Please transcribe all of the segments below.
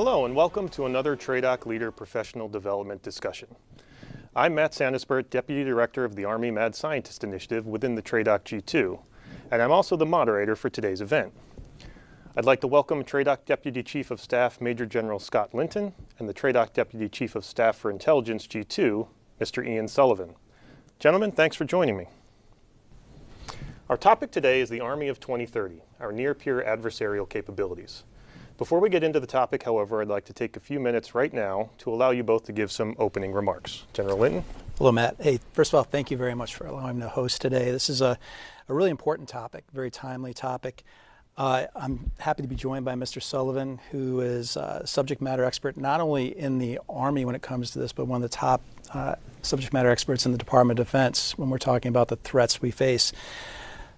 Hello and welcome to another TRADOC Leader Professional Development discussion. I'm Matt Sandisbert, Deputy Director of the Army Mad Scientist Initiative within the TRADOC G2, and I'm also the moderator for today's event. I'd like to welcome TRADOC Deputy Chief of Staff Major General Scott Linton and the TRADOC Deputy Chief of Staff for Intelligence G2, Mr. Ian Sullivan. Gentlemen, thanks for joining me. Our topic today is the Army of 2030, our near-peer adversarial capabilities. Before we get into the topic, however, I'd like to take a few minutes right now to allow you both to give some opening remarks. General Linton. Hello, Matt. Hey, first of all, thank you very much for allowing me to host today. This is a really important topic, very timely topic. I'm happy to be joined by Mr. Sullivan, who is a subject matter expert not only in the Army when it comes to this, but one of the top subject matter experts in the Department of Defense when we're talking about the threats we face.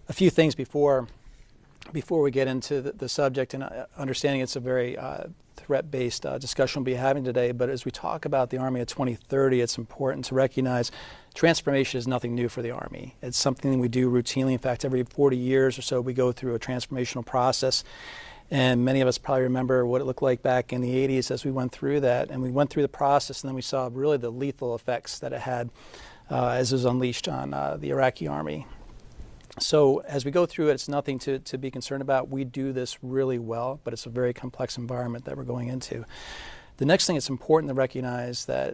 A few things before we get into the subject, and understanding it's a very threat-based discussion we'll be having today, but as we talk about the Army of 2030, it's important to recognize transformation is nothing new for the Army. It's something we do routinely. In fact, every 40 years or so, we go through a transformational process, and many of us probably remember what it looked like back in the 80s as we went through that, and we went through the process, and then we saw really the lethal effects that it had as it was unleashed on the Iraqi Army. So as we go through it, it's nothing to be concerned about. We do this really well, but it's a very complex environment that we're going into. The next thing it's important to recognize that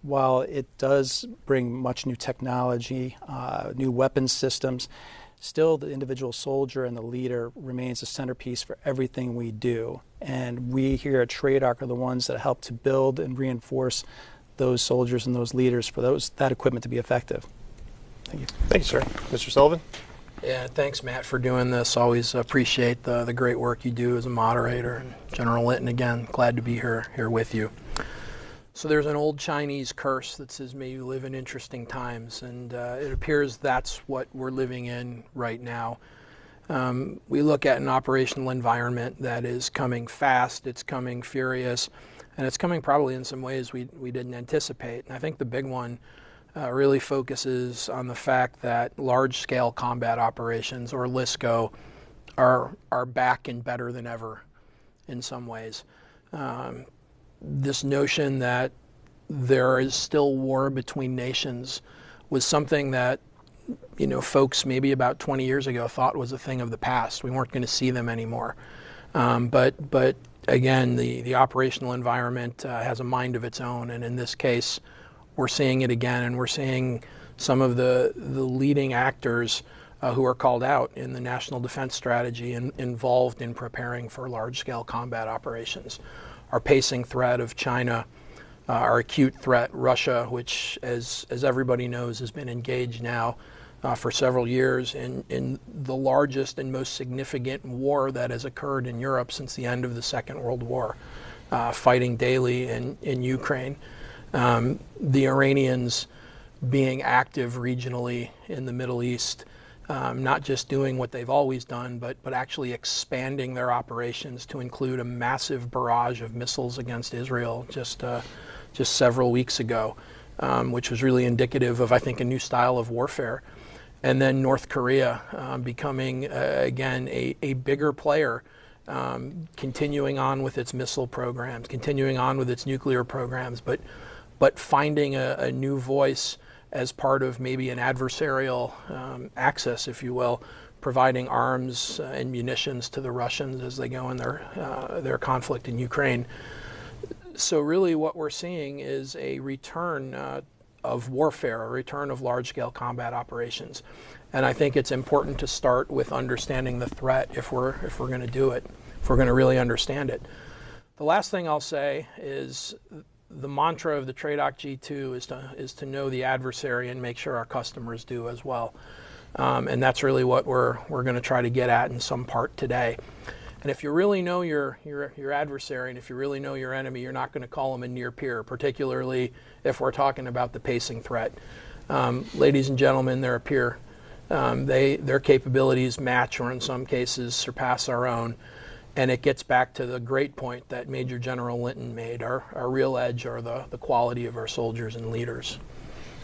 while it does bring much new technology, new weapons systems, still the individual soldier and the leader remains a centerpiece for everything we do. And we here at TRADOC are the ones that help to build and reinforce those soldiers and those leaders for that equipment to be effective. Thank you. Thank you, sir. Mr. Sullivan? Yeah, thanks, Matt, for doing this. Always appreciate the great work you do as a moderator. And General Linton, again, glad to be here with you. So there's an old Chinese curse that says, may you live in interesting times, and it appears that's what we're living in right now. We look at an operational environment that is coming fast, it's coming furious, and it's coming probably in some ways we didn't anticipate. And I think the big one really focuses on the fact that large-scale combat operations, or LSCO, are back and better than ever in some ways. This notion that there is still war between nations was something that, folks maybe about 20 years ago thought was a thing of the past. We weren't going to see them anymore. But again, the operational environment has a mind of its own, and in this case, we're seeing it again, and we're seeing some of the leading actors who are called out in the National Defense Strategy and involved in preparing for large-scale combat operations. Our pacing threat of China, our acute threat, Russia, which, as everybody knows, has been engaged now for several years in the largest and most significant war that has occurred in Europe since the end of the Second World War, fighting daily in Ukraine. The Iranians being active regionally in the Middle East, not just doing what they've always done, but actually expanding their operations to include a massive barrage of missiles against Israel just several weeks ago, which was really indicative of, I think, a new style of warfare. And then North Korea becoming, again, a bigger player, continuing on with its missile programs, continuing on with its nuclear programs, but finding a new voice as part of maybe an adversarial axis, if you will, providing arms and munitions to the Russians as they go in their conflict in Ukraine. So really what we're seeing is a return of warfare, a return of large-scale combat operations. And I think it's important to start with understanding the threat if we're going to do it, if we're going to really understand it. The last thing I'll say is the mantra of the TRADOC G2 is to know the adversary and make sure our customers do as well. And that's really what we're going to try to get at in some part today. And if you really know your adversary, and if you really know your enemy, you're not going to call them a near peer, particularly if we're talking about the pacing threat. Ladies and gentlemen, they're a peer. Their capabilities match, or in some cases surpass, our own. And it gets back to the great point that Major General Linton made. Our real edge are the quality of our soldiers and leaders.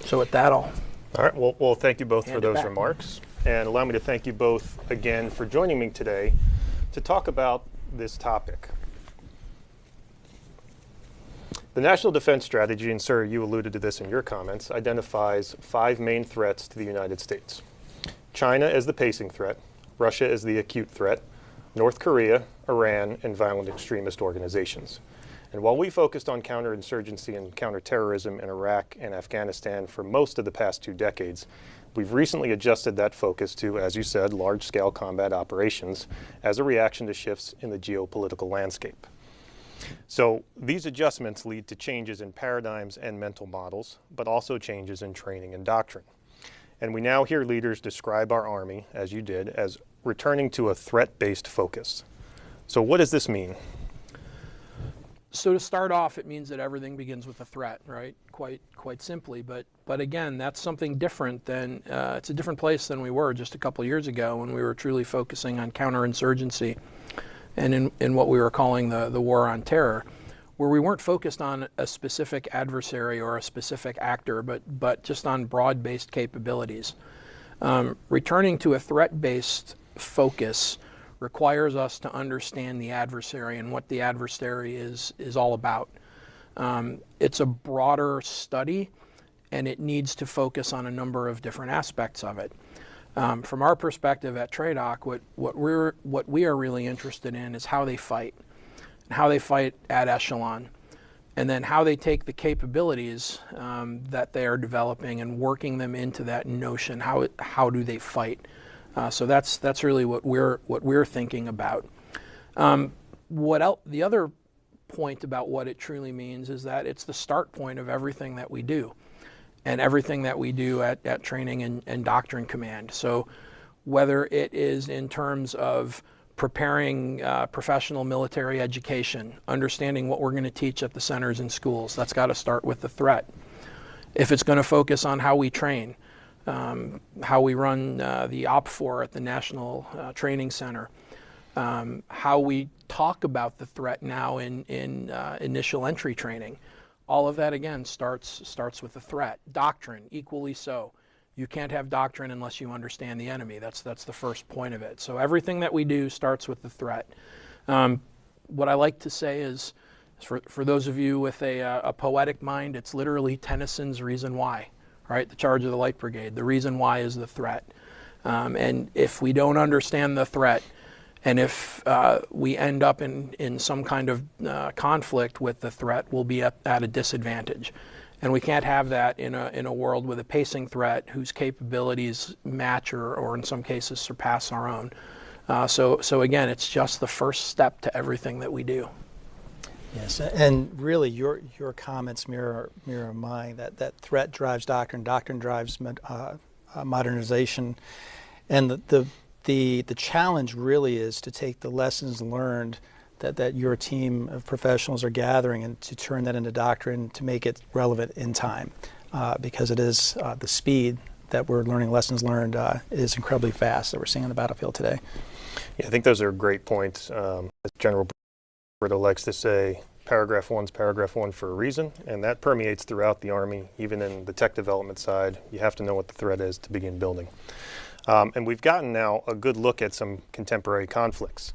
So with that, all right. Well, thank you both for those remarks. And allow me to thank you both again for joining me today to talk about this topic. The National Defense Strategy, and sir, you alluded to this in your comments, identifies 5 main threats to the United States. China as the pacing threat, Russia as the acute threat, North Korea, Iran, and violent extremist organizations. And while we focused on counterinsurgency and counterterrorism in Iraq and Afghanistan for most of the past 2 decades, we've recently adjusted that focus to, as you said, large-scale combat operations as a reaction to shifts in the geopolitical landscape. So these adjustments lead to changes in paradigms and mental models, but also changes in training and doctrine. And we now hear leaders describe our Army, as you did, as returning to a threat-based focus. So what does this mean? So to start off, it means that everything begins with a threat, right? Quite simply. But again, that's something different than, it's a different place than we were just a couple years ago when we were truly focusing on counterinsurgency and in what we were calling the war on terror, where we weren't focused on a specific adversary or a specific actor, but just on broad-based capabilities. Returning to a threat-based focus requires us to understand the adversary and what the adversary is all about. It's a broader study, and it needs to focus on a number of different aspects of it. From our perspective at TRADOC, what we are really interested in is how they fight, and how they fight at echelon, and then how they take the capabilities that they are developing and working them into that notion. How do they fight? So that's really what we're thinking about. The other point about what it truly means is that it's the start point of everything that we do, and everything that we do at Training and Doctrine Command. So whether it is in terms of preparing professional military education, understanding what we're going to teach at the centers and schools, that's got to start with the threat. If it's going to focus on how we train, how we run the OPFOR at the National Training Center, how we talk about the threat now in initial entry training. All of that, again, starts with the threat. Doctrine, equally so. You can't have doctrine unless you understand the enemy. That's the first point of it. So everything that we do starts with the threat. What I like to say is, for those of you with a poetic mind, it's literally Tennyson's Reason Why. Right, the charge of the Light Brigade. The reason why is the threat. And if we don't understand the threat, and if we end up in some kind of conflict with the threat, we'll be at a disadvantage. And we can't have that in a world with a pacing threat whose capabilities match or in some cases surpass our own. So again, it's just the first step to everything that we do. Yes, and really your comments mirror mine, that threat drives doctrine, doctrine drives modernization, and the challenge really is to take the lessons learned that your team of professionals are gathering and to turn that into doctrine to make it relevant in time, because it is the speed that we're learning lessons learned is incredibly fast that we're seeing on the battlefield today. Yeah, I think those are great points. As General Brito likes to say, paragraph 1's paragraph 1 for a reason, and that permeates throughout the Army, even in the tech development side. You have to know what the threat is to begin building. And we've gotten now a good look at some contemporary conflicts.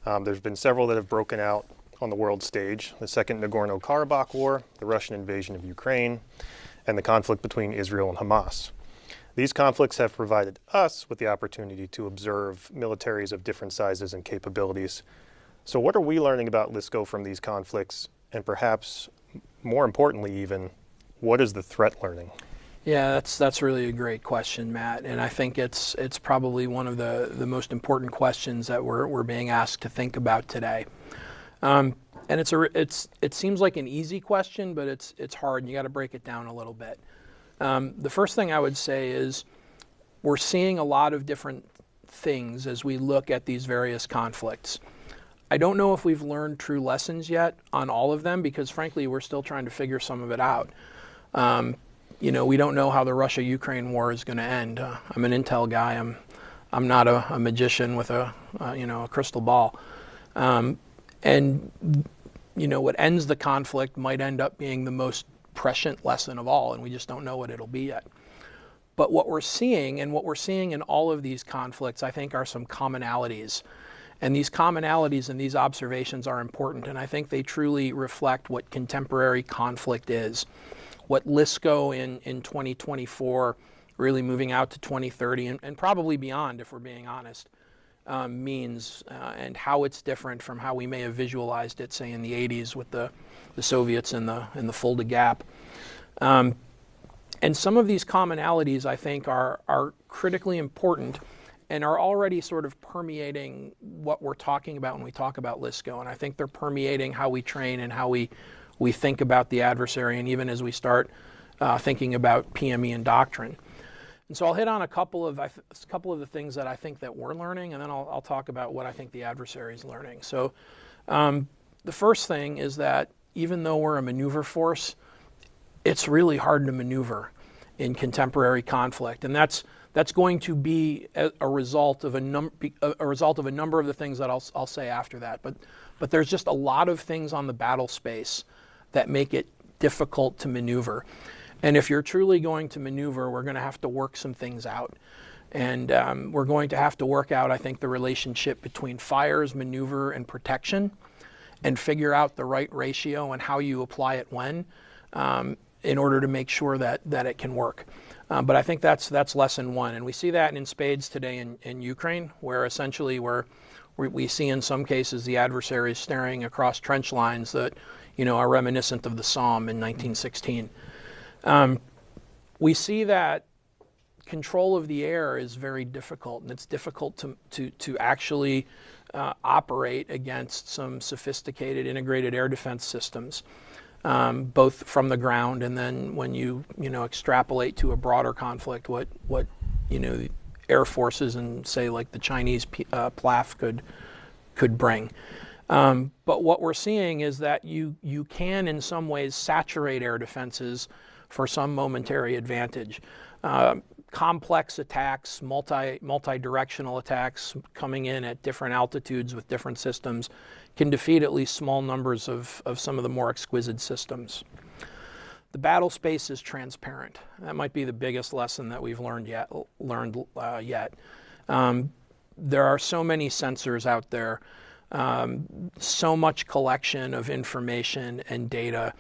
There's been several that have broken out on the world stage: the Second Nagorno-Karabakh War, the Russian invasion of Ukraine, and the conflict between Israel and Hamas. These conflicts have provided us with the opportunity to observe militaries of different sizes and capabilities. So what are we learning about LSCO from these conflicts, and perhaps more importantly even, what is the threat learning? Yeah, that's really a great question, Matt, and I think it's probably one of the most important questions that we're being asked to think about today. And it seems like an easy question, but it's hard, and you got to break it down a little bit. The first thing I would say is we're seeing a lot of different things as we look at these various conflicts. I don't know if we've learned true lessons yet on all of them, because frankly we're still trying to figure some of it out. We don't know how the Russia-Ukraine war is going to end. I'm an intel guy. I'm not a magician with a crystal ball. What ends the conflict might end up being the most prescient lesson of all, and we just don't know what it'll be yet. But what we're seeing in all of these conflicts, I think, are some commonalities. And these commonalities and these observations are important, and I think they truly reflect what contemporary conflict is. What LSCO in 2024, really moving out to 2030, and probably beyond if we're being honest, means, and how it's different from how we may have visualized it, say, in the 80s with the Soviets in the Fulda Gap. And some of these commonalities, I think, are critically important and are already sort of permeating what we're talking about when we talk about LSCO. And I think they're permeating how we train and how we think about the adversary, and even as we start thinking about PME and doctrine. And so I'll hit on a couple of the things that I think that we're learning, and then I'll talk about what I think the adversary is learning. So the first thing is that even though we're a maneuver force, it's really hard to maneuver in contemporary conflict, and that's going to be a result of a number of the things that I'll say after that. But there's just a lot of things on the battle space that make it difficult to maneuver. And if you're truly going to maneuver, we're going to have to work some things out. And we're going to have to work out, I think, the relationship between fires, maneuver, and protection, and figure out the right ratio and how you apply it when, in order to make sure that it can work. But I think that's lesson one. And we see that in spades today in Ukraine, where essentially we see in some cases the adversaries staring across trench lines that are reminiscent of the Somme in 1916. We see that control of the air is very difficult, and it's difficult to actually operate against some sophisticated integrated air defense systems, both from the ground and then when you extrapolate to a broader conflict, what air forces and say like the Chinese PLAF could bring. But what we're seeing is that you can in some ways saturate air defenses for some momentary advantage. Complex attacks, multi-directional attacks coming in at different altitudes with different systems can defeat at least small numbers of some of the more exquisite systems. The battle space is transparent. That might be the biggest lesson that we've learned yet. There are so many sensors out there, so much collection of information and data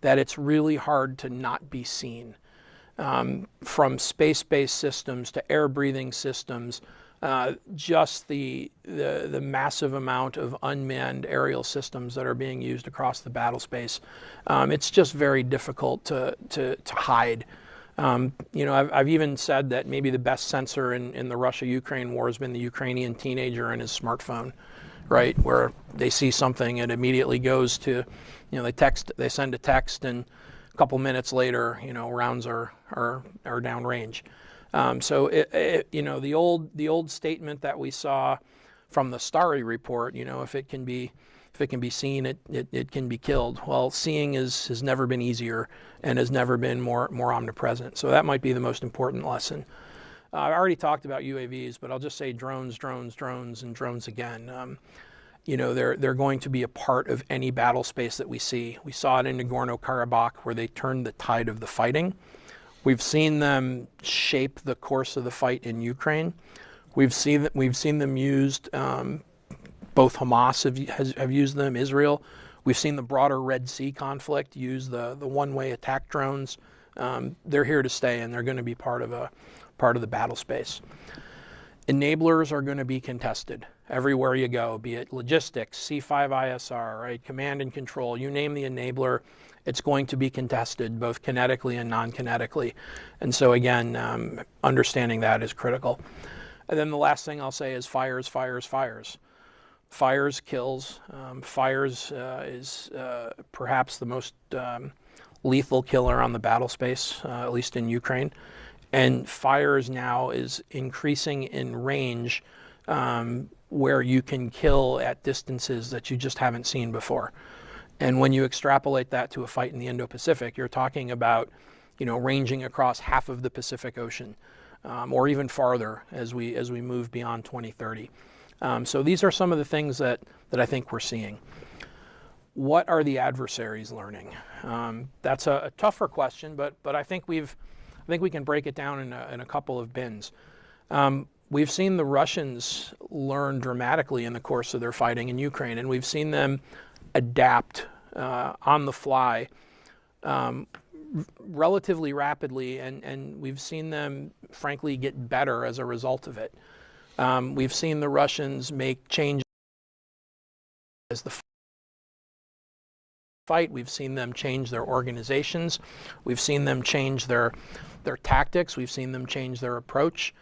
that it's really hard to not be seen. From space-based systems to air-breathing systems, just the massive amount of unmanned aerial systems that are being used across the battle space. It's just very difficult to hide. I've even said that maybe the best sensor in the Russia-Ukraine war has been the Ukrainian teenager and his smartphone, right? Where they see something and immediately goes to, they send a text, and a couple minutes later, rounds are downrange. So the old statement that we saw from the Starry report, if it can be seen, it can be killed. Well, seeing has never been easier and has never been more omnipresent. So that might be the most important lesson. I already talked about UAVs, but I'll just say drones, and drones again. They're going to be a part of any battle space that we see. We saw it in Nagorno-Karabakh, where they turned the tide of the fighting. We've seen them shape the course of the fight in Ukraine. We've seen them used. Both Hamas have used them. Israel. We've seen the broader Red Sea conflict use the one-way attack drones. They're here to stay, and they're going to be part of the battle space. Enablers are going to be contested everywhere you go, be it logistics, C5ISR, right, command and control. You name the enabler, it's going to be contested, both kinetically and non-kinetically. And so again, understanding that is critical. And then the last thing I'll say is fires. Fires kills. Fires is perhaps the most lethal killer on the battle space, at least in Ukraine. And fires now is increasing in range, where you can kill at distances that you just haven't seen before. And when you extrapolate that to a fight in the Indo-Pacific, you're talking about, ranging across half of the Pacific Ocean, or even farther as we move beyond 2030. So these are some of the things that I think we're seeing. What are the adversaries learning? That's a tougher question, but I think we can break it down in a couple of bins. we've seen the Russians learn dramatically in the course of their fighting in Ukraine, and we've seen them adapt on the fly relatively rapidly, and we've seen them, frankly, get better as a result of it. We've seen the Russians make changes as the fight. We've seen them change their organizations. We've seen them change their tactics. We've seen them change their approach.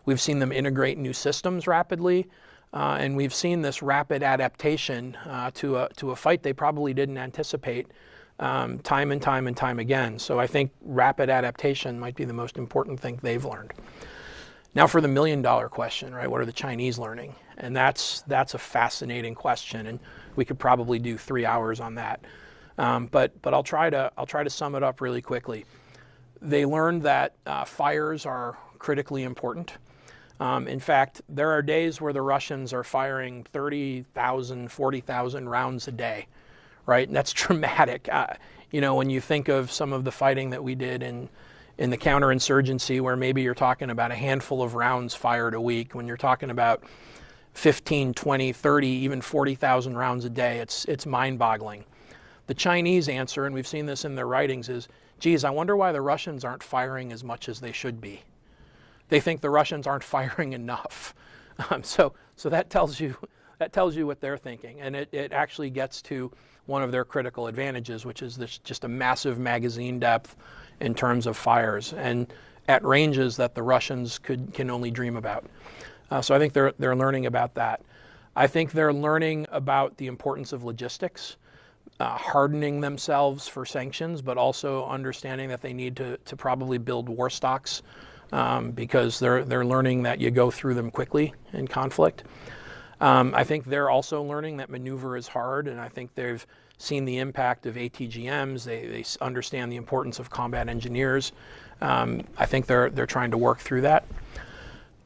We've seen them integrate new systems rapidly. And we've seen this rapid adaptation to a fight they probably didn't anticipate time and time again. So I think rapid adaptation might be the most important thing they've learned. Now for the million-dollar question, right? What are the Chinese learning? And that's a fascinating question, and we could probably do 3 hours on that. But I'll try to sum it up really quickly. They learned that fires are critically important. In fact, there are days where the Russians are firing 30,000, 40,000 rounds a day, right? And that's dramatic. When you think of some of the fighting that we did in the counterinsurgency, where maybe you're talking about a handful of rounds fired a week, when you're talking about 15, 20, 30, even 40,000 rounds a day, it's mind-boggling. The Chinese answer, and we've seen this in their writings, is, geez, I wonder why the Russians aren't firing as much as they should be. They think the Russians aren't firing enough. So that tells you what they're thinking, and it actually gets to one of their critical advantages, which is this just a massive magazine depth in terms of fires, and at ranges that the Russians can only dream about. So I think they're learning about that. I think they're learning about the importance of logistics, hardening themselves for sanctions, but also understanding that they need to probably build war stocks because they're learning that you go through them quickly in conflict. I think they're also learning that maneuver is hard, and I think they've seen the impact of ATGMs. They understand the importance of combat engineers. I think they're trying to work through that.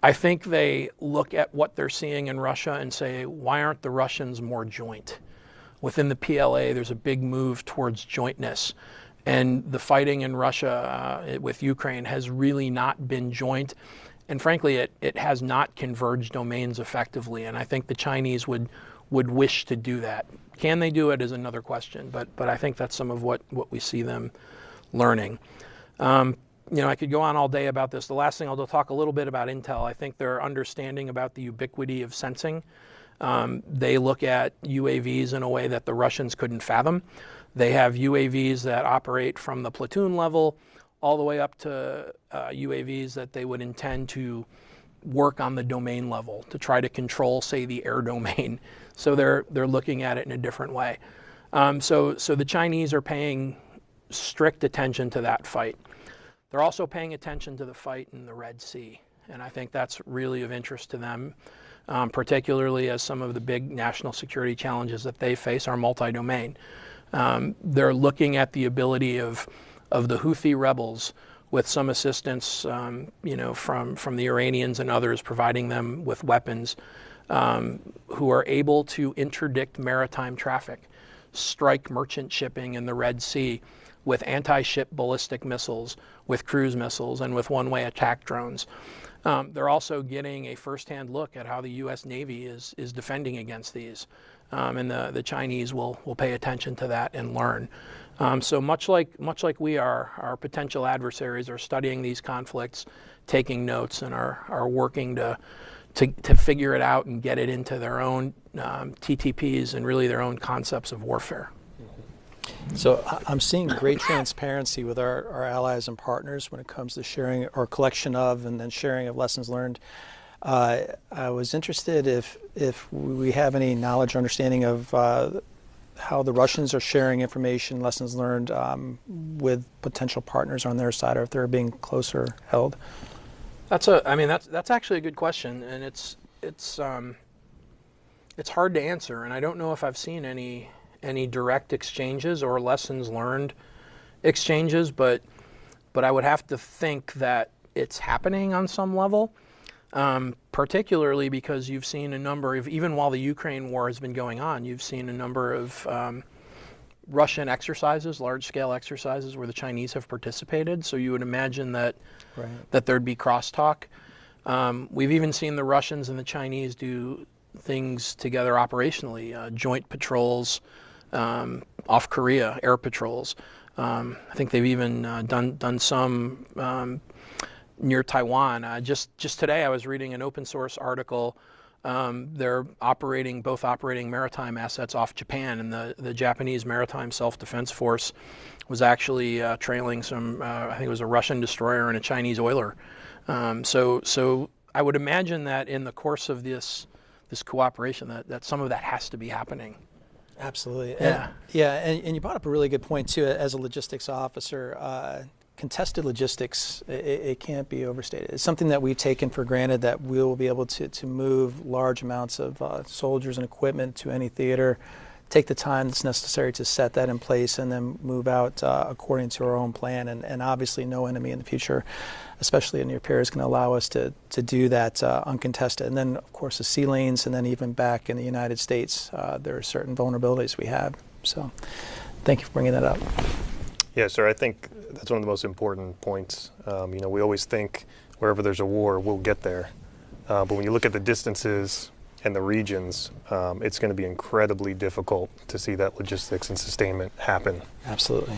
I think they look at what they're seeing in Russia and say, why aren't the Russians more joint? Within the PLA, there's a big move towards jointness. And the fighting in Russia with Ukraine has really not been joint. And frankly, it has not converged domains effectively. And I think the Chinese would wish to do that. Can they do it is another question. But I think that's some of what we see them learning. I could go on all day about this. The last thing, I'll talk a little bit about Intel. I think their understanding about the ubiquity of sensing. They look at UAVs in a way that the Russians couldn't fathom. They have UAVs that operate from the platoon level all the way up to UAVs that they would intend to work on the domain level to try to control, say, the air domain. So they're looking at it in a different way. So the Chinese are paying strict attention to that fight. They're also paying attention to the fight in the Red Sea, and I think that's really of interest to them, particularly as some of the big national security challenges that they face are multi-domain. They're looking at the ability of the Houthi rebels, with some assistance, from the Iranians and others providing them with weapons, who are able to interdict maritime traffic, strike merchant shipping in the Red Sea with anti-ship ballistic missiles, with cruise missiles, and with one-way attack drones. They're also getting a firsthand look at how the U.S. Navy is defending against these, and the Chinese will pay attention to that and learn. So much like we are, our potential adversaries are studying these conflicts, taking notes, and are working to figure it out and get it into their own TTPs and really their own concepts of warfare. So I'm seeing great transparency with our allies and partners when it comes to sharing or collection of and then sharing of lessons learned. I was interested if we have any knowledge or understanding of how the Russians are sharing information, lessons learned with potential partners on their side, or if they're being closer held. That's actually a good question, and it's hard to answer, and I don't know if I've seen any direct exchanges or lessons learned exchanges, but I would have to think that it's happening on some level, particularly because you've seen a number of, even while the Ukraine war has been going on, you've seen a number of Russian exercises, large-scale exercises where the Chinese have participated. So you would imagine that right. that there'd be crosstalk. We've even seen the Russians and the Chinese do things together operationally, joint patrols off Korea, air patrols. I think they've even done some near Taiwan. Just today I was reading an open source article. They're both operating maritime assets off Japan, and the Japanese Maritime Self-Defense Force was actually trailing some, I think it was a Russian destroyer and a Chinese oiler. So I would imagine that in the course of this cooperation, that some of that has to be happening. Absolutely. Yeah. And you brought up a really good point too. As a logistics officer, contested logistics, it can't be overstated. It's something that we've taken for granted, that we'll be able to move large amounts of soldiers and equipment to any theater, take the time that's necessary to set that in place, and then move out according to our own plan. And obviously no enemy in the future, especially in near peer, is going to allow us to do that uncontested. And then, of course, the sea lanes, and then even back in the United States, there are certain vulnerabilities we have. So thank you for bringing that up. Yeah, sir, I think that's one of the most important points. We always think wherever there's a war, we'll get there. But when you look at the distances and the regions, it's going to be incredibly difficult to see that logistics and sustainment happen. Absolutely.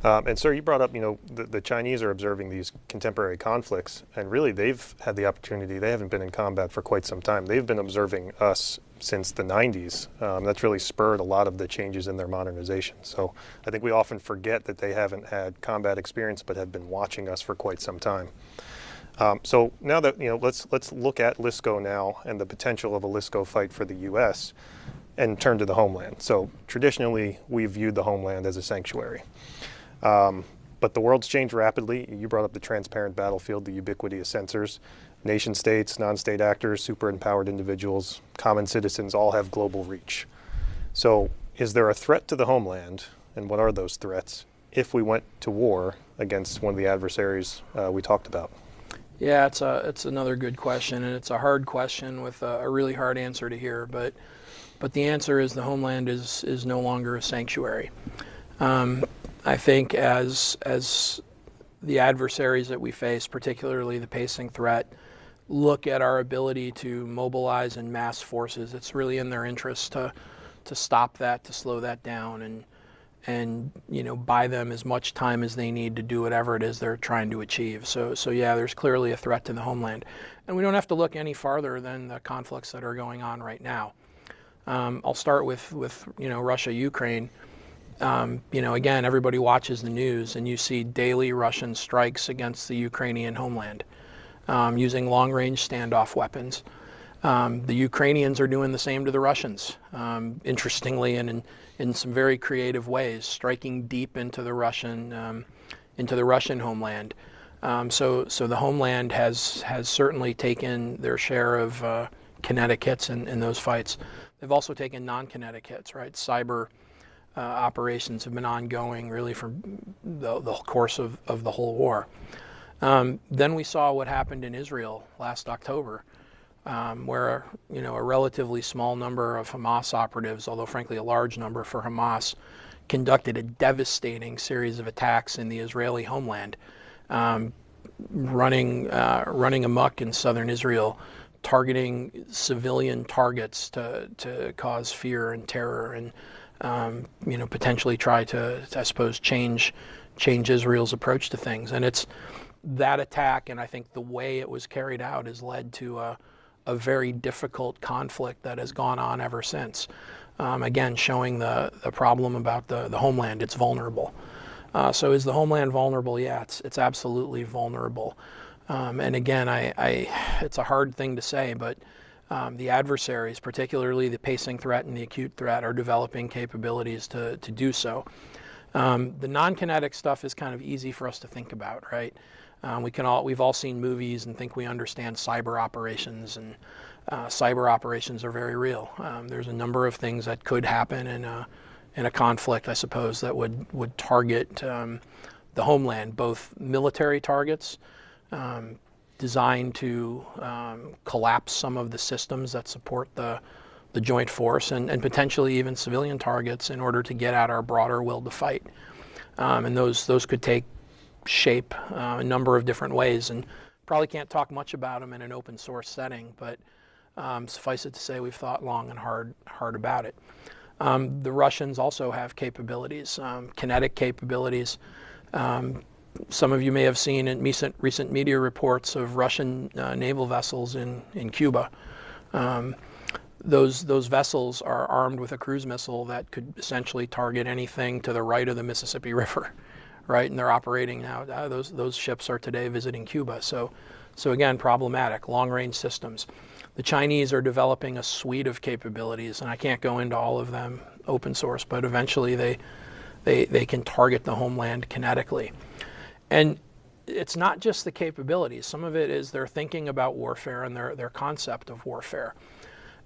And sir, you brought up, the Chinese are observing these contemporary conflicts, and really they've had the opportunity. They haven't been in combat for quite some time. They've been observing us since the 90s. That's really spurred a lot of the changes in their modernization. So I think we often forget that they haven't had combat experience, but have been watching us for quite some time. So now that, let's look at LSCO now and the potential of a LSCO fight for the U.S. and turn to the homeland. So traditionally, we've viewed the homeland as a sanctuary. But the world's changed rapidly. You brought up the transparent battlefield, the ubiquity of sensors. Nation states, non-state actors, super-empowered individuals, common citizens all have global reach. So is there a threat to the homeland, and what are those threats, if we went to war against one of the adversaries we talked about? Yeah, it's another good question, and it's a hard question with a really hard answer to hear. But the answer is the homeland is no longer a sanctuary. I think as the adversaries that we face, particularly the pacing threat, look at our ability to mobilize and mass forces, it's really in their interest to stop that, to slow that down, and buy them as much time as they need to do whatever it is they're trying to achieve. So yeah, there's clearly a threat to the homeland, and we don't have to look any farther than the conflicts that are going on right now. I'll start with Russia, Ukraine. Again, everybody watches the news, and you see daily Russian strikes against the Ukrainian homeland using long-range standoff weapons. The Ukrainians are doing the same to the Russians, interestingly, and in some very creative ways, striking deep into the Russian homeland. So the homeland has certainly taken their share of kinetic hits in those fights. They've also taken non-kinetic hits, right? Cyber operations have been ongoing really for the course of the whole war. Then we saw what happened in Israel last October, where a relatively small number of Hamas operatives, although frankly a large number for Hamas, conducted a devastating series of attacks in the Israeli homeland, running amok in southern Israel, targeting civilian targets to cause fear and terror, and potentially try to, I suppose, change Israel's approach to things. And it's that attack, and I think the way it was carried out, has led to a very difficult conflict that has gone on ever since. Again, showing the problem about the homeland. It's vulnerable. So is the homeland vulnerable? Yeah, it's absolutely vulnerable. And again, it's a hard thing to say, but the adversaries, particularly the pacing threat and the acute threat, are developing capabilities to do so. The non-kinetic stuff is kind of easy for us to think about, right? We've all seen movies and think we understand cyber operations, and cyber operations are very real. There's a number of things that could happen in a conflict, I suppose, that would target the homeland, both military targets designed to collapse some of the systems that support the joint force, and potentially even civilian targets in order to get at our broader will to fight. And those could take shape a number of different ways, and Probably can't talk much about them in an open source setting, but suffice it to say we've thought long and hard about it. The Russians also have capabilities, kinetic capabilities. Some of you may have seen in recent media reports of Russian naval vessels in Cuba. Those vessels are armed with a cruise missile that could essentially target anything to the right of the Mississippi River, right? And they're operating now. Those ships are today visiting Cuba. So again, problematic, long-range systems. The Chinese are developing a suite of capabilities, and I can't go into all of them open source, but eventually they can target the homeland kinetically. And it's not just the capabilities. Some of it is their thinking about warfare and their concept of warfare.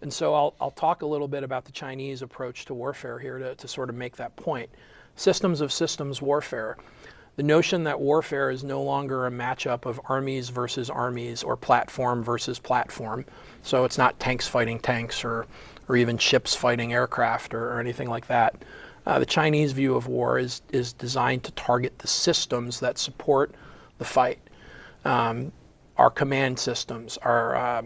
And so I'll talk a little bit about the Chinese approach to warfare here to sort of make that point. Systems of systems warfare. The notion that warfare is no longer a matchup of armies versus armies or platform versus platform. So it's not tanks fighting tanks or even ships fighting aircraft or anything like that. The Chinese view of war is designed to target the systems that support the fight. Our command systems, our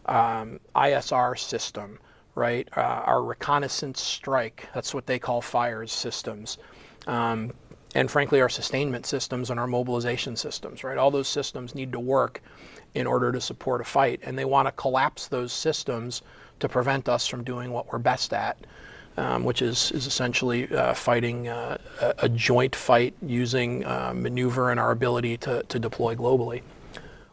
ISR system, right? Our reconnaissance strike, that's what they call fires systems. And frankly, our sustainment systems and our mobilization systems, right? All those systems need to work in order to support a fight. And they want to collapse those systems to prevent us from doing what we're best at, which is essentially fighting a joint fight using maneuver and our ability to deploy globally.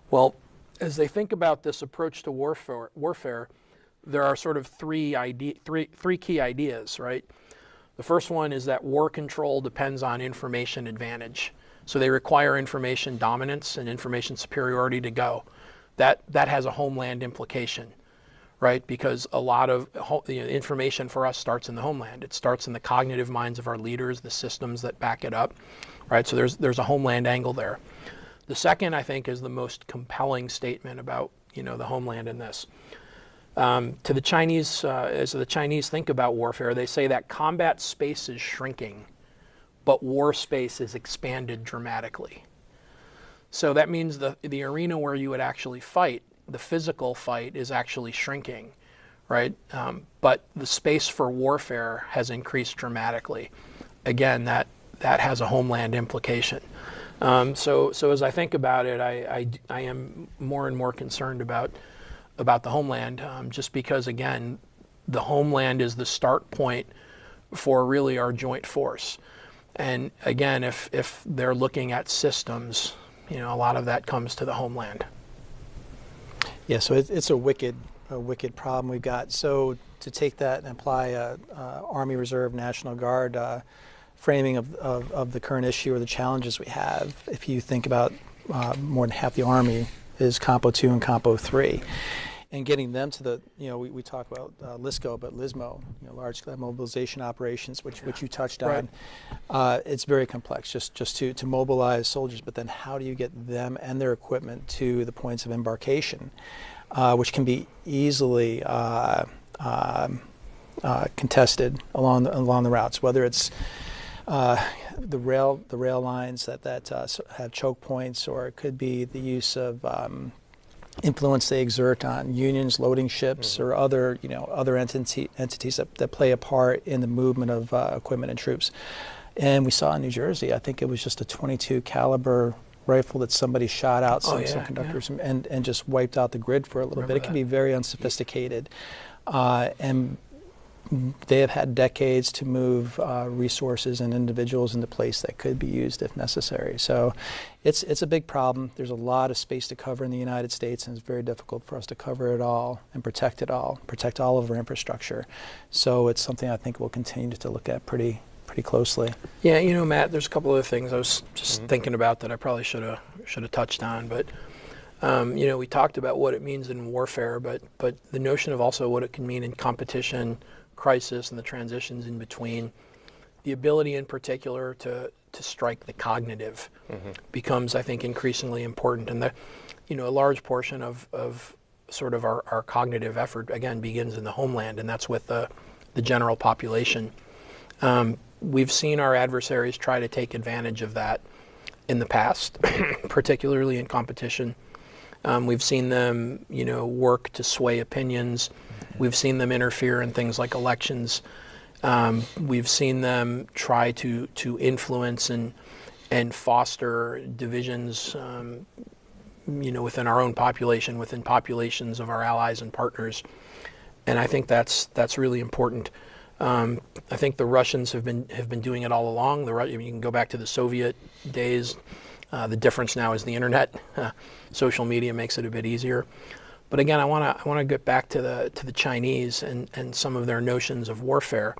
Well, as they think about this approach to warfare, there are sort of three key ideas, right? The first one is that war control depends on information advantage. So they require information dominance and information superiority to go. That has a homeland implication, right? Because a lot of the information for us starts in the homeland. It starts in the cognitive minds of our leaders, the systems that back it up, right? So there's a homeland angle there. The second, I think, is the most compelling statement about, the homeland in this. To the Chinese, as the Chinese think about warfare, they say that combat space is shrinking, but war space is expanded dramatically. So that means the arena where you would actually fight, the physical fight, is actually shrinking, right? But the space for warfare has increased dramatically. Again, that has a homeland implication. So as I think about it, I am more and more concerned about the homeland, just because, again, the homeland is the start point for really our joint force. And again, if they're looking at systems, a lot of that comes to the homeland. Yeah, so it's a wicked problem we've got. So to take that and apply Army Reserve National Guard framing of the current issue or the challenges we have, if you think about more than half the Army is Compo 2 and Compo 3. And getting them to the, we talk about LISCO, but LISMO, large mobilization operations, which you touched on. Right. It's very complex just to mobilize soldiers, but then how do you get them and their equipment to the points of embarkation, which can be easily contested along the routes, whether it's the rail lines that have choke points, or it could be the use of influence they exert on unions loading ships, or other entities that play a part in the movement of equipment and troops. And we saw in New Jersey, I think it was just a .22 caliber rifle that somebody shot out some conductors and just wiped out the grid for a little bit. It can be very unsophisticated, and they have had decades to move resources and individuals into place that could be used if necessary. So it's a big problem. There's a lot of space to cover in the United States, and it's very difficult for us to cover it all and protect it all, protect all of our infrastructure. So it's something I think we'll continue to look at pretty closely. Yeah, Matt, there's a couple other things I was just thinking about that I probably should have touched on, but we talked about what it means in warfare, but the notion of also what it can mean in competition, crisis, and the transitions in between, the ability in particular to strike the cognitive becomes, I think, increasingly important. And a large portion of sort of our cognitive effort, again, begins in the homeland, and that's with the general population. We've seen our adversaries try to take advantage of that in the past, particularly in competition. We've seen them, work to sway opinions. We've seen them interfere in things like elections. We've seen them try to influence and foster divisions, within our own population, within populations of our allies and partners. And I think that's really important. I think the Russians have been doing it all along. You can go back to the Soviet days. The difference now is the internet. Social media makes it a bit easier. But again, I want to get back to the Chinese and some of their notions of warfare.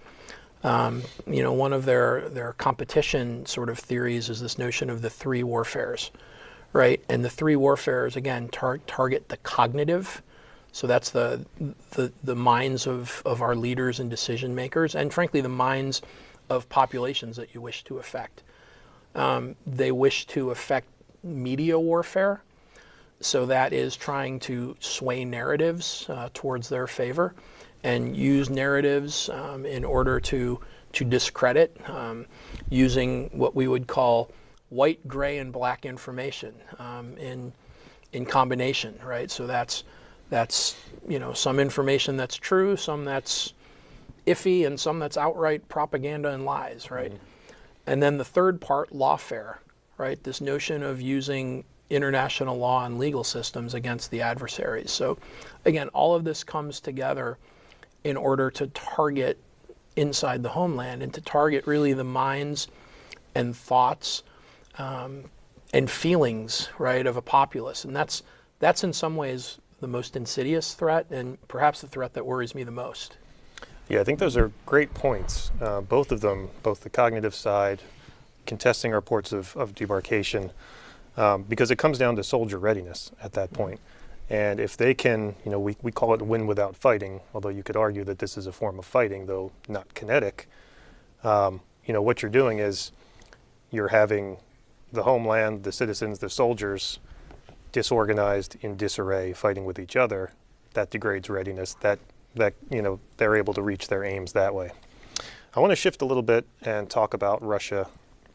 One of their competition sort of theories is this notion of the three warfares, right? And the three warfares, again, target the cognitive. So that's the minds of our leaders and decision makers, and frankly, the minds of populations that you wish to affect. They wish to affect media warfare. So that is trying to sway narratives towards their favor and use narratives in order to discredit, using what we would call white, gray, and black information in combination, right? So that's some information that's true, some that's iffy, and some that's outright propaganda and lies, right? Mm-hmm. And then the third part, lawfare, right? This notion of using international law and legal systems against the adversaries. So again, all of this comes together in order to target inside the homeland and to target really the minds and thoughts and feelings, right, of a populace. And that's in some ways the most insidious threat and perhaps the threat that worries me the most. Yeah, I think those are great points. Both of them, both the cognitive side, contesting our ports of demarcation, because it comes down to soldier readiness at that point. And if they can, we call it win without fighting, although you could argue that this is a form of fighting, though not kinetic. What you're doing is you're having the homeland, the citizens, the soldiers disorganized, in disarray, fighting with each other. That degrades readiness. That they're able to reach their aims that way. I want to shift a little bit and talk about Russia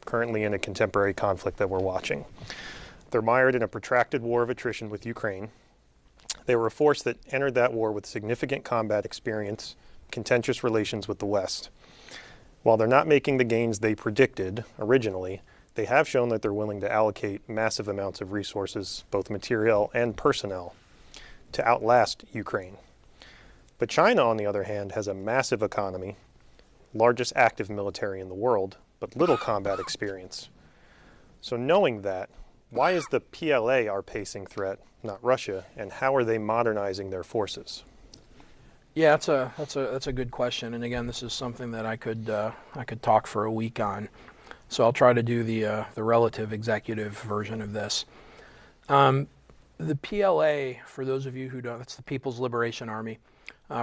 currently in a contemporary conflict that we're watching. They're mired in a protracted war of attrition with Ukraine. They were a force that entered that war with significant combat experience, contentious relations with the West. While they're not making the gains they predicted originally, they have shown that they're willing to allocate massive amounts of resources, both material and personnel, to outlast Ukraine. But China, on the other hand, has a massive economy, largest active military in the world, but little combat experience. So knowing that, why is the PLA our pacing threat, not Russia, and how are they modernizing their forces? Yeah, that's a good question, and again, this is something that I could talk for a week on. So I'll try to do the relative executive version of this. The PLA, for those of you who don't, that's the People's Liberation Army.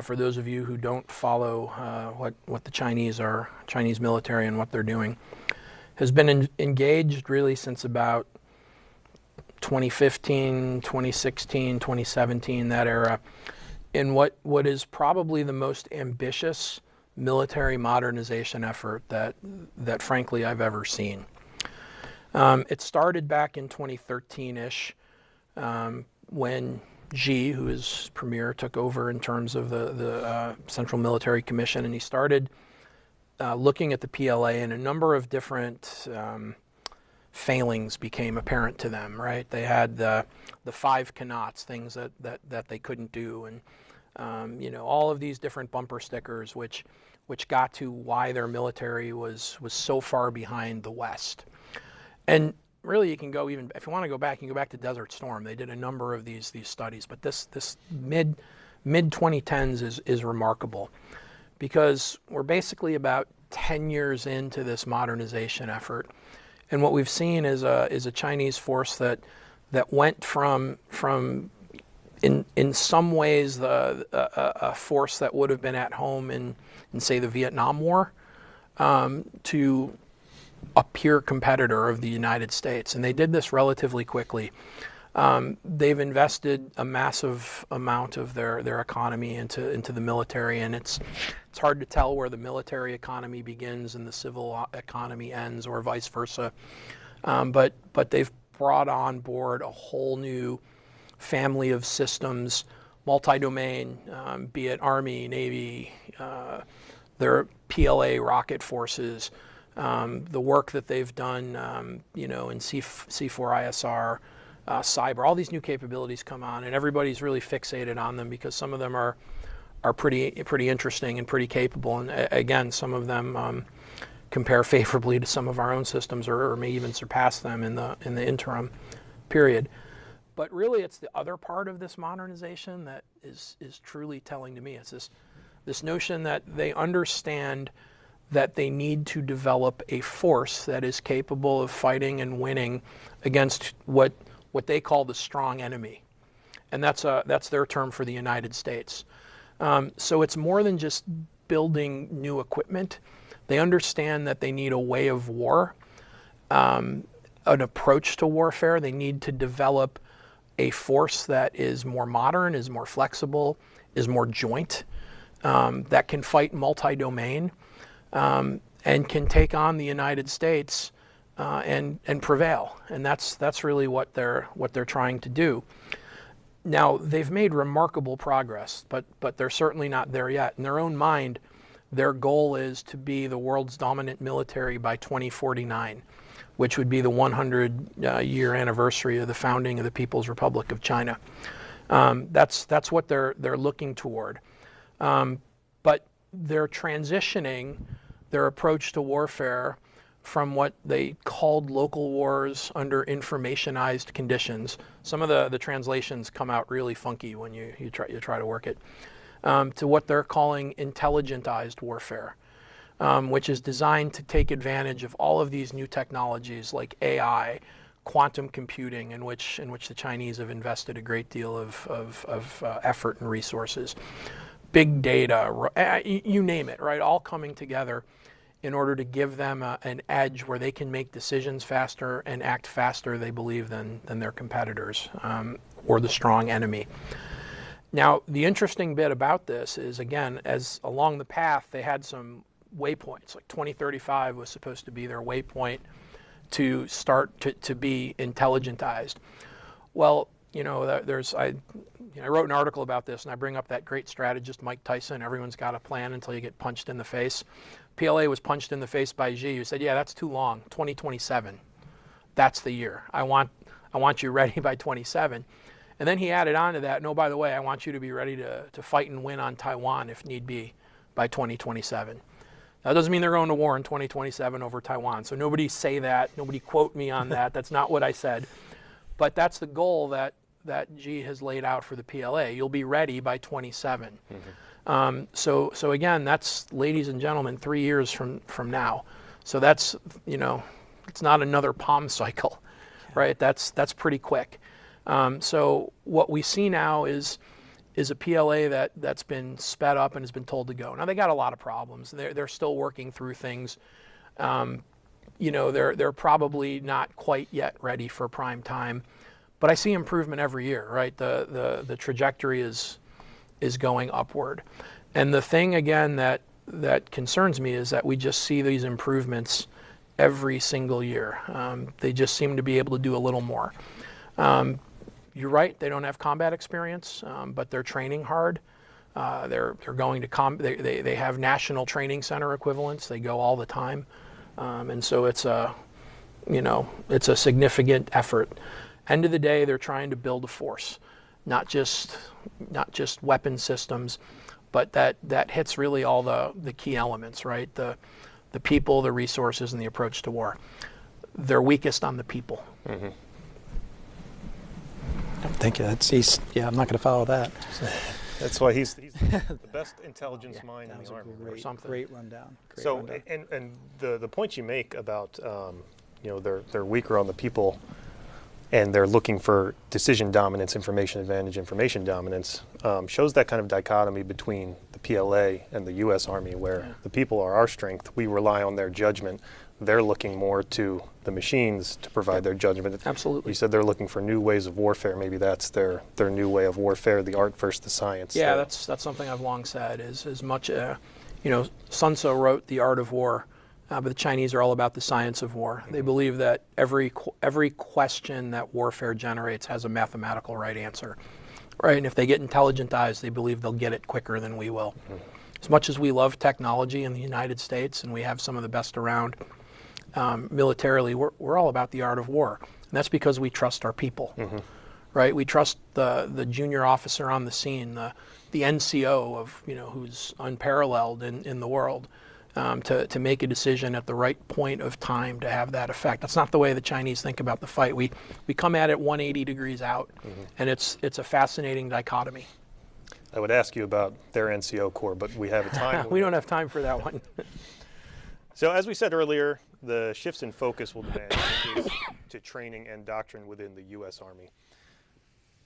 For those of you who don't follow what the Chinese military and what they're doing, has been engaged really since about 2015, 2016, 2017, that era, in what is probably the most ambitious military modernization effort that frankly I've ever seen. It started back in 2013-ish when Xi, who is premier, took over in terms of the Central Military Commission, and he started looking at the PLA, and a number of different failings became apparent to them, right? They had the five cannots, things that they couldn't do, and all of these different bumper stickers, which got to why their military was so far behind the West. And really, you can go even, if you want to go back, you can go back to Desert Storm. They did a number of these studies, but this mid 2010s is remarkable, because we're basically about 10 years into this modernization effort, and what we've seen is a Chinese force that went from in some ways a force that would have been at home in say the Vietnam War to a peer competitor of the United States, and they did this relatively quickly. They've invested a massive amount of their economy into the military, and it's hard to tell where the military economy begins and the civil economy ends, or vice versa. But they've brought on board a whole new family of systems, multi-domain, be it Army, Navy, their PLA rocket forces, the work that they've done, in C4ISR, cyber, all these new capabilities come on, and everybody's really fixated on them because some of them are pretty interesting and pretty capable, and again, some of them compare favorably to some of our own systems, or may even surpass them in the interim period. But really, it's the other part of this modernization that is truly telling to me. It's this notion that they understand that they need to develop a force that is capable of fighting and winning against what they call the strong enemy, and that's their term for the United States. So it's more than just building new equipment. They understand that they need a way of war, an approach to warfare. They need to develop a force that is more modern, is more flexible, is more joint, that can fight multi-domain, and can take on the United States and prevail. And that's really what they're trying to do. Now, they've made remarkable progress, but they're certainly not there yet. In their own mind, their goal is to be the world's dominant military by 2049, which would be the 100-year anniversary of the founding of the People's Republic of China. That's what they're looking toward. But they're transitioning their approach to warfare from what they called local wars under informationized conditions. Some of the translations come out really funky when you try to work it, to what they're calling intelligentized warfare, which is designed to take advantage of all of these new technologies like AI, quantum computing, in which the Chinese have invested a great deal of effort and resources, big data, you name it, right? All coming together in order to give them an edge where they can make decisions faster and act faster, they believe, than their competitors or the strong enemy. Now, the interesting bit about this is, again, as along the path, they had some waypoints. Like 2035 was supposed to be their waypoint to start to be intelligentized. Well, I wrote an article about this, and I bring up that great strategist, Mike Tyson. Everyone's got a plan until you get punched in the face. PLA was punched in the face by Xi, who said, yeah, that's too long, 2027. That's the year. I want you ready by 27. And then he added on to that, no, by the way, I want you to be ready to fight and win on Taiwan if need be by 2027. That doesn't mean they're going to war in 2027 over Taiwan. So nobody say that. Nobody quote me on that. That's not what I said. But that's the goal that Xi has laid out for the PLA. You'll be ready by 27. Mm-hmm. So again, that's, ladies and gentlemen, 3 years from now. So that's, it's not another palm cycle, right? That's pretty quick. So what we see now is a PLA that's been sped up and has been told to go. Now, they got a lot of problems. They're still working through things. They're probably not quite yet ready for prime time, but I see improvement every year, right? The trajectory is going upward. And the thing, again, that concerns me is that we just see these improvements every single year. They just seem to be able to do a little more. You're right, they don't have combat experience, but they're training hard. They're going to they have national training center equivalents. They go all the time. And so it's a significant effort. End of the day, they're trying to build a force, not just weapon systems, but that hits really all the key elements, right? The people, the resources, and the approach to war. They're weakest on the people. Mm-hmm. Thank you. I'm not going to follow that. That's why he's the best intelligence mind in the Army. Great rundown. And the point you make about they're weaker on the people, and they're looking for decision dominance, information advantage, information dominance, shows that kind of dichotomy between the PLA and the U.S. Army, where the people are our strength. We rely on their judgment. They're looking more to the machines to provide their judgment. Absolutely. You said they're looking for new ways of warfare. Maybe that's their new way of warfare, the art versus the science. Yeah, that's something I've long said is as much, Sun Tzu wrote The Art of War, but the Chinese are all about the science of war. They believe that every question that warfare generates has a mathematical right answer, right? And if they get intelligent eyes, they believe they'll get it quicker than we will. As much as we love technology in the United States, and we have some of the best around militarily, we're all about the art of war. And that's because we trust our people, right? We trust the junior officer on the scene, the NCO of, who's unparalleled in the world, to make a decision at the right point of time to have that effect. That's not the way the Chinese think about the fight. We come at it 180 degrees out, and it's a fascinating dichotomy. I would ask you about their NCO Corps, but we have a time limit. We don't have time for that one. So as we said earlier, the shifts in focus will demand changes to training and doctrine within the U.S. Army.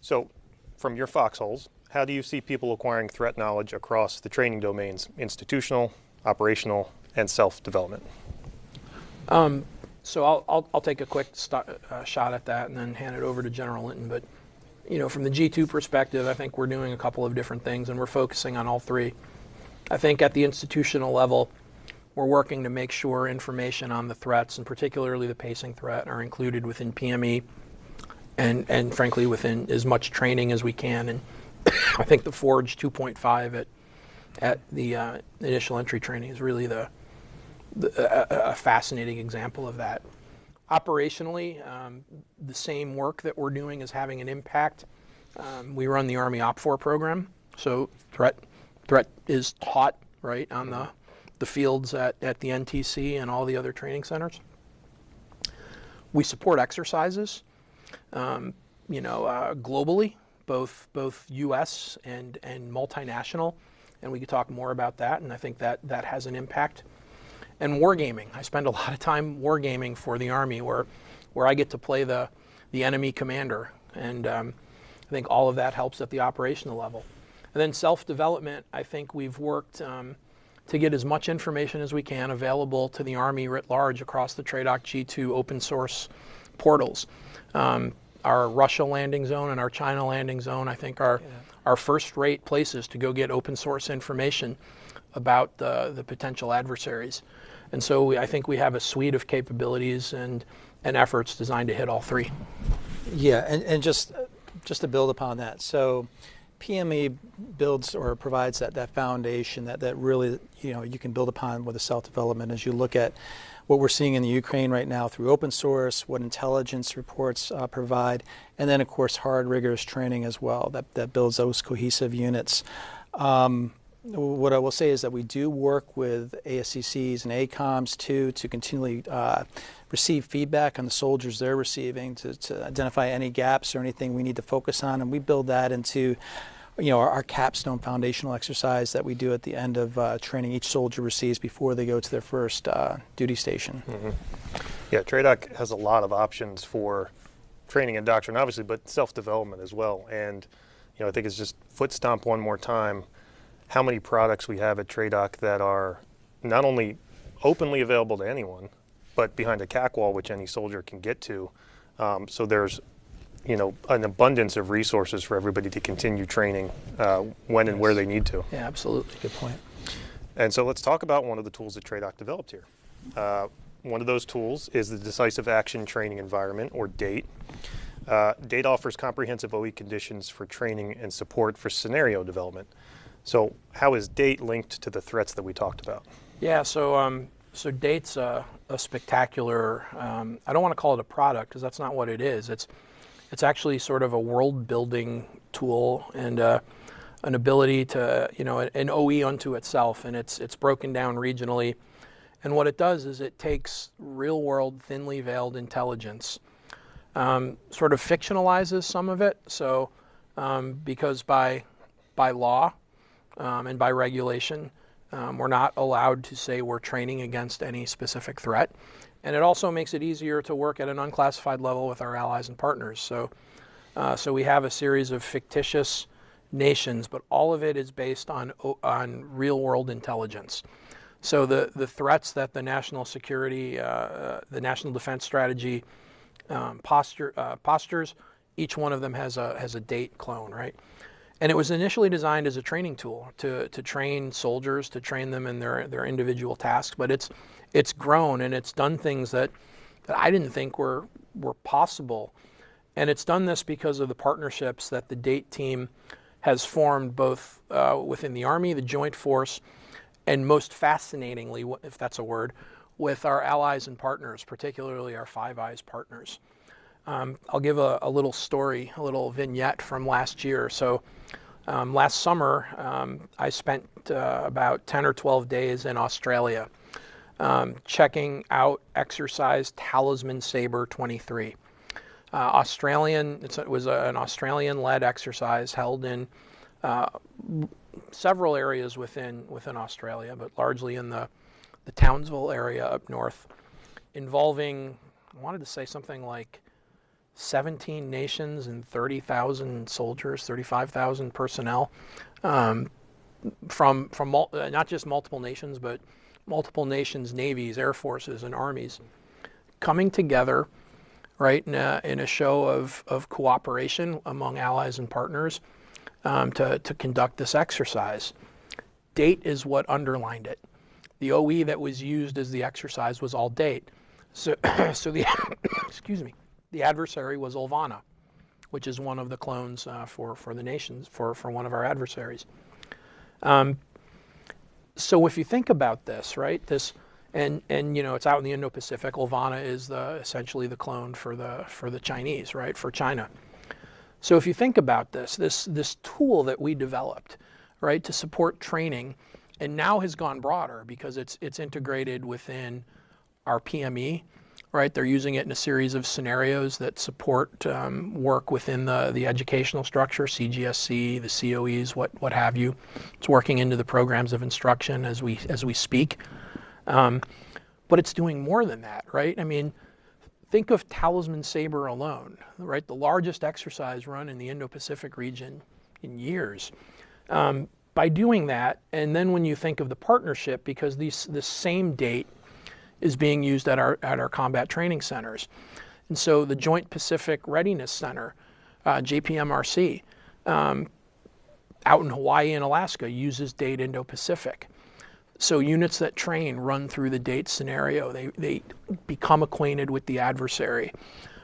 So from your foxholes, how do you see people acquiring threat knowledge across the training domains, institutional, operational, and self-development? So I'll take a quick shot at that and then hand it over to General Linton. But from the G2 perspective, I think we're doing a couple of different things, and we're focusing on all three. I think at the institutional level, we're working to make sure information on the threats, and particularly the pacing threat, are included within PME and frankly within as much training as we can. And I think the Forge 2.5 at the initial entry training is really a fascinating example of that. Operationally, the same work that we're doing is having an impact. We run the Army OPFOR program, so threat is taught right on the fields at the NTC and all the other training centers. We support exercises, globally, both U.S. and multinational, and we could talk more about that, and I think that has an impact. And wargaming. I spend a lot of time wargaming for the Army, where I get to play the enemy commander, and I think all of that helps at the operational level. And then self-development, I think we've worked to get as much information as we can available to the Army writ large across the TRADOC G2 open source portals. Our Russia landing zone and our China landing zone, I think, are first-rate places to go get open source information about the potential adversaries. And so I think we have a suite of capabilities and efforts designed to hit all three. Yeah, and just to build upon that, so PME builds or provides that foundation that really you can build upon with the self-development as you look at what we're seeing in the Ukraine right now through open source, what intelligence reports provide, and then of course hard, rigorous training as well that builds those cohesive units. What I will say is that we do work with ASCCs and ACOMs to continually receive feedback on the soldiers they're receiving to identify any gaps or anything we need to focus on, and we build that into our capstone foundational exercise that we do at the end of training each soldier receives before they go to their first duty station. Yeah, TRADOC has a lot of options for training and doctrine, obviously, but self-development as well. And I think it's just foot stomp one more time how many products we have at TRADOC that are not only openly available to anyone, but behind a CAC wall, which any soldier can get to. So there's an abundance of resources for everybody to continue training when and where they need to. Yeah, absolutely. Good point. And so let's talk about one of the tools that TRADOC developed here. One of those tools is the Decisive Action Training Environment, or DATE. DATE offers comprehensive OE conditions for training and support for scenario development. So how is DATE linked to the threats that we talked about? Yeah, so DATE's a spectacular, I don't want to call it a product because that's not what it is. It's actually sort of a world-building tool and an ability to, an OE unto itself, and it's broken down regionally. And what it does is it takes real-world, thinly veiled intelligence, sort of fictionalizes some of it. So because by law and by regulation, we're not allowed to say we're training against any specific threat. And it also makes it easier to work at an unclassified level with our allies and partners. So we have a series of fictitious nations, but all of it is based on real-world intelligence. So the threats that the national security, the national defense strategy postures, each one of them has a DATE clone, right? And it was initially designed as a training tool to train soldiers, to train them in their individual tasks. But it's grown, and it's done things that I didn't think were possible. And it's done this because of the partnerships that the DATE team has formed both within the Army, the Joint Force, and most fascinatingly, if that's a word, with our allies and partners, particularly our Five Eyes partners. I'll give a little story, a little vignette from last year. So last summer, I spent about 10 or 12 days in Australia checking out exercise Talisman Sabre 23. It was an Australian-led exercise held in several areas within Australia, but largely in the Townsville area up north, involving, I wanted to say something like 17 nations and 30,000 soldiers, 35,000 personnel, from not just multiple nations, but multiple nations, navies, air forces, and armies, coming together, right, in a show of cooperation among allies and partners to conduct this exercise. DATE is what underlined it. The OE that was used as the exercise was all DATE. So the excuse me, the adversary was Olvana, which is one of the clones for the nations, for one of our adversaries. So if you think about this, right, and it's out in the Indo-Pacific. Olvana is essentially the clone for the Chinese, right, for China. So if you think about this tool that we developed, right, to support training, and now has gone broader because it's integrated within our PME, right? They're using it in a series of scenarios that support work within the educational structure, CGSC, the COEs, what have you. It's working into the programs of instruction as we speak. But it's doing more than that, right? I mean, think of Talisman Sabre alone, right? The largest exercise run in the Indo-Pacific region in years. By doing that, and then when you think of the partnership, because this same DATE is being used at our combat training centers. And so the Joint Pacific Readiness Center, JPMRC, out in Hawaii and Alaska, uses DATE Indo-Pacific. So units that train run through the DATE scenario. They become acquainted with the adversary.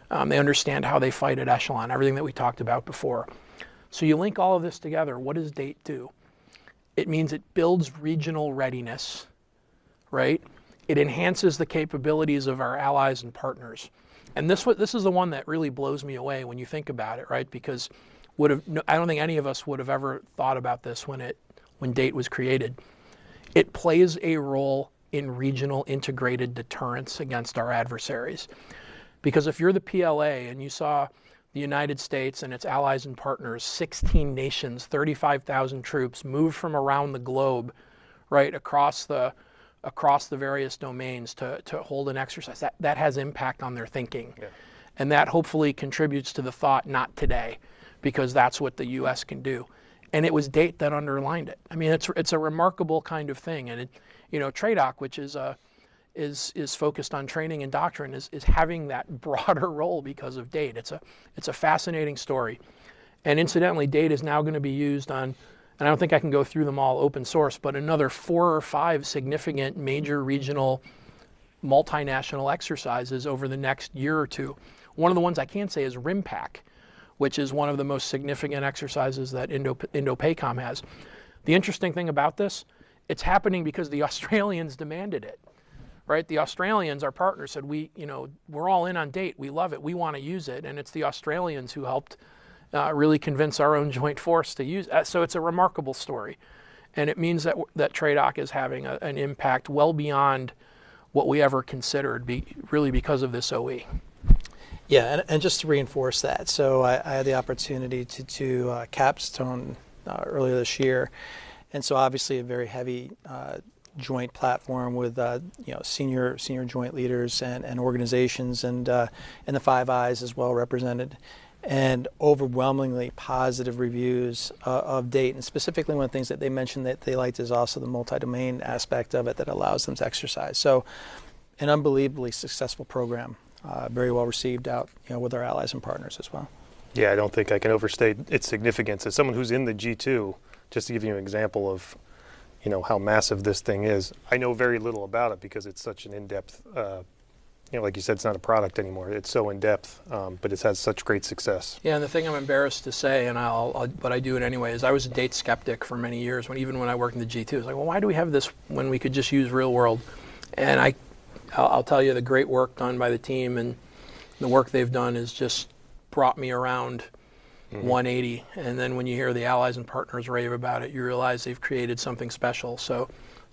They understand how they fight at echelon, everything that we talked about before. So you link all of this together. What does DATE do? It means it builds regional readiness, right? It enhances the capabilities of our allies and partners. And this is the one that really blows me away when you think about it, right? Because I don't think any of us would have ever thought about this when DATE was created. It plays a role in regional integrated deterrence against our adversaries. Because if you're the PLA and you saw the United States and its allies and partners, 16 nations, 35,000 troops, move from around the globe, right, across the various domains to hold an exercise, that has impact on their thinking. Yeah. And that hopefully contributes to the thought, not today, because that's what the U.S. can do. And it was DATE that underlined it. I mean, it's a remarkable kind of thing. And TRADOC, which is focused on training and doctrine, is having that broader role because of DATE. It's a fascinating story. And incidentally, DATE is now going to be used on, and I don't think I can go through them all open source, but another 4 or 5 significant major regional multinational exercises over the next year or two. One of the ones I can say is RIMPAC, which is one of the most significant exercises that Indo-PACOM has. The interesting thing about this, it's happening because the Australians demanded it, right? The Australians, our partners, said, we're all in on DATE. We love it. We want to use it. And it's the Australians who helped really convince our own joint force to use it. So it's a remarkable story. And it means that TRADOC is having an impact well beyond what we ever considered, really because of this OE. Yeah, and just to reinforce that, so I had the opportunity to capstone earlier this year, and so obviously a very heavy joint platform with senior joint leaders and organizations and the Five Eyes as well represented, and overwhelmingly positive reviews of DATE. And specifically one of the things that they mentioned that they liked is also the multi-domain aspect of it that allows them to exercise. So an unbelievably successful program, very well received out with our allies and partners as well. Yeah, I don't think I can overstate its significance. As someone who's in the G2, just to give you an example of, how massive this thing is, I know very little about it because it's such an in-depth, like you said, it's not a product anymore. It's so in-depth, but it's had such great success. Yeah, and the thing I'm embarrassed to say, but I do it anyway, is I was a date skeptic for many years. Even when I worked in the G2, I was like, well, why do we have this when we could just use real world? And I'll tell you, the great work done by the team and the work they've done has just brought me around 180. And then when you hear the allies and partners rave about it, you realize they've created something special. So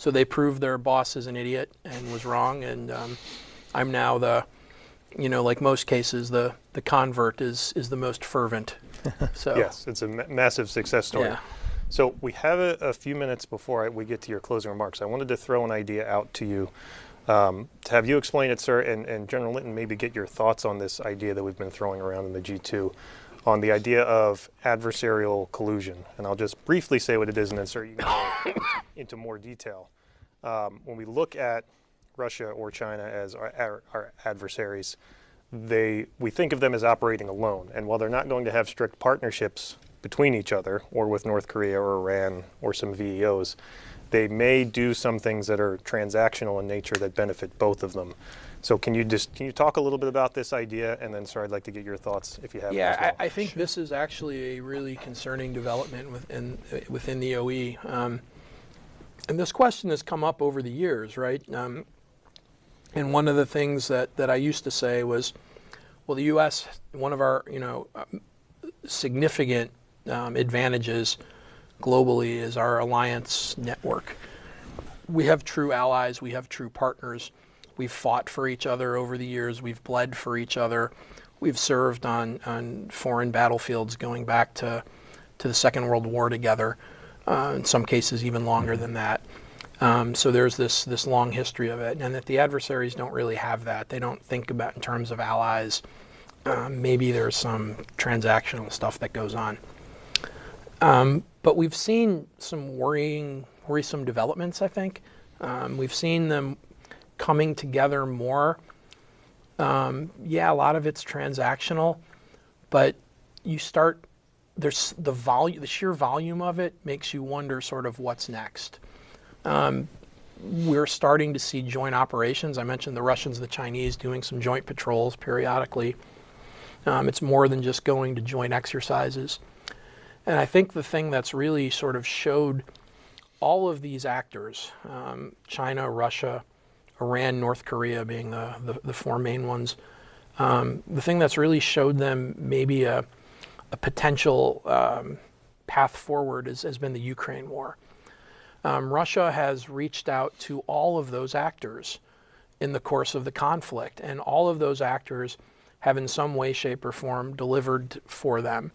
they proved their boss is an idiot and was wrong. And I'm now like most cases, the convert is the most fervent. So yes, it's a massive success story. Yeah. So we have a few minutes before we get to your closing remarks. I wanted to throw an idea out to you, to have you explain it, sir, and General Linton maybe get your thoughts on this idea that we've been throwing around in the G2 on the idea of adversarial collusion. And I'll just briefly say what it is and then, sir, you can go into more detail. When we look at Russia or China as our adversaries, we think of them as operating alone. And while they're not going to have strict partnerships between each other or with North Korea or Iran or some VEOs, they may do some things that are transactional in nature that benefit both of them. So can you talk a little bit about this idea, and then, sir, I'd like to get your thoughts if you have. Yeah, as well. I think this is actually a really concerning development within the OE, and this question has come up over the years, right? And one of the things that I used to say was, well, the U.S., one of our significant advantages globally is our alliance network. We have true allies, we have true partners. We've fought for each other over the years, we've bled for each other, we've served on foreign battlefields going back to the Second World War together, in some cases even longer than that. So there's this long history of it, and that the adversaries don't really have that. They don't think about in terms of allies. Maybe there's some transactional stuff that goes on. But we've seen some worrisome developments, I think. We've seen them coming together more. Yeah, a lot of it's transactional, but there's the sheer volume of it makes you wonder sort of what's next. We're starting to see joint operations. I mentioned the Russians, the Chinese doing some joint patrols periodically. It's more than just going to joint exercises. And I think the thing that's really sort of showed all of these actors, China, Russia, Iran, North Korea being the four main ones, the thing that's really showed them maybe a potential path forward has been the Ukraine war. Russia has reached out to all of those actors in the course of the conflict, and all of those actors have in some way, shape, or form delivered for them.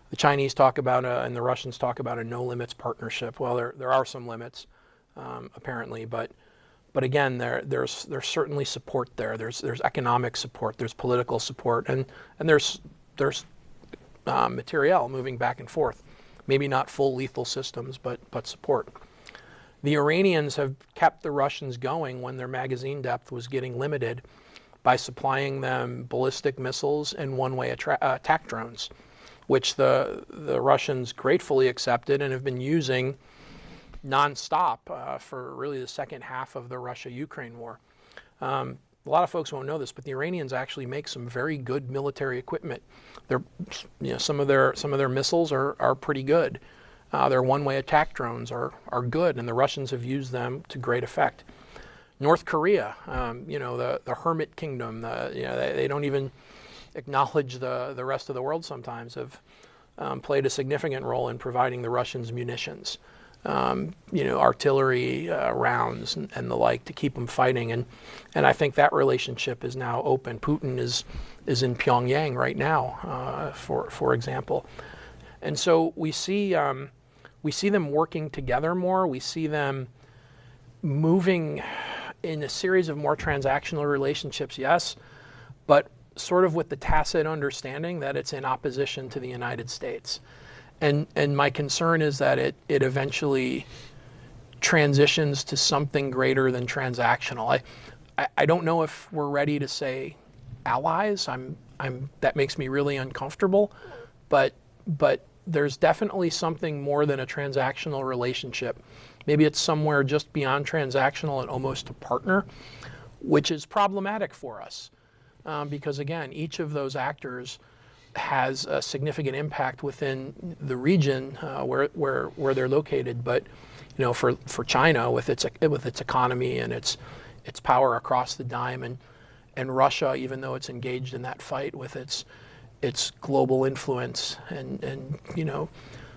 The Chinese talk about and the Russians talk about a no limits partnership. Well, there are some limits, apparently, but again, there's certainly support there. There's economic support, there's political support, and there's materiel moving back and forth. Maybe not full lethal systems, but support. The Iranians have kept the Russians going when their magazine depth was getting limited by supplying them ballistic missiles and one-way attack drones, which the Russians gratefully accepted and have been using nonstop for really the second half of the Russia-Ukraine war. A lot of folks won't know this, but the Iranians actually make some very good military equipment. Some of their missiles are pretty good. Their one-way attack drones are good, and the Russians have used them to great effect. North Korea, the hermit kingdom, they don't even acknowledge the rest of the world sometimes, have played a significant role in providing the Russians munitions, artillery rounds and the like to keep them fighting. And I think that relationship is now open. Putin is in Pyongyang right now, for example. And so we see them working together more. We see them moving in a series of more transactional relationships, yes, but sort of with the tacit understanding that it's in opposition to the United States. And my concern is that it eventually transitions to something greater than transactional. I don't know if we're ready to say allies. That makes me really uncomfortable. but there's definitely something more than a transactional relationship. Maybe it's somewhere just beyond transactional and almost a partner, which is problematic for us. Because again, each of those actors has a significant impact within the region where they're located. But for China with its economy and its power across the dime, and Russia, even though it's engaged in that fight with its global influence, and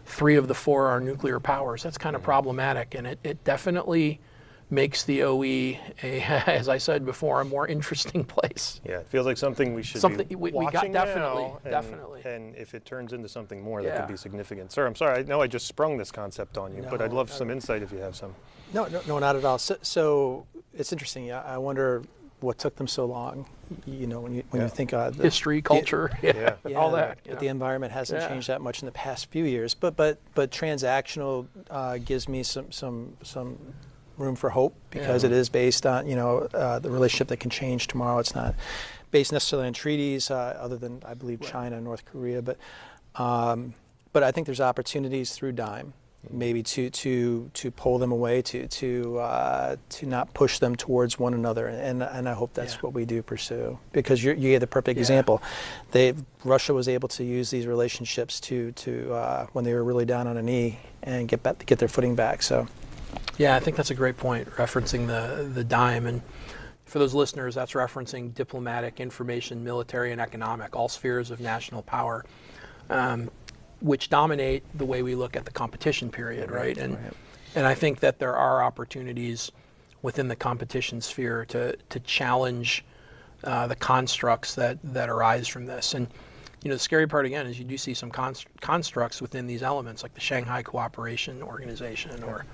3 of the 4 are nuclear powers. That's kind of problematic, and it definitely makes the OE, as I said before, a more interesting place. Yeah, it feels like something we should be watching now, definitely. And if it turns into something more, that could be significant. Sir, I'm sorry, I know I just sprung this concept on you, but I'd love some insight if you have some. No, not at all. So it's interesting. I wonder what took them so long. When you think history, culture, all that. The environment hasn't changed that much in the past few years. But transactional gives me some room for hope, because it is based on the relationship that can change tomorrow. It's not based necessarily on treaties, other than I believe China and North Korea. But I think there's opportunities through DIME, maybe to pull them away, to not push them towards one another, and I hope that's what we do pursue. Because you gave the perfect example. Russia was able to use these relationships to when they were really down on a knee and get their footing back. So. Yeah, I think that's a great point, referencing the DIME. And for those listeners, that's referencing diplomatic, information, military, and economic, all spheres of national power, which dominate the way we look at the competition period, right? And I think that there are opportunities within the competition sphere to challenge the constructs that arise from this. And the scary part, again, is you do see some constructs within these elements, like the Shanghai Cooperation Organization, or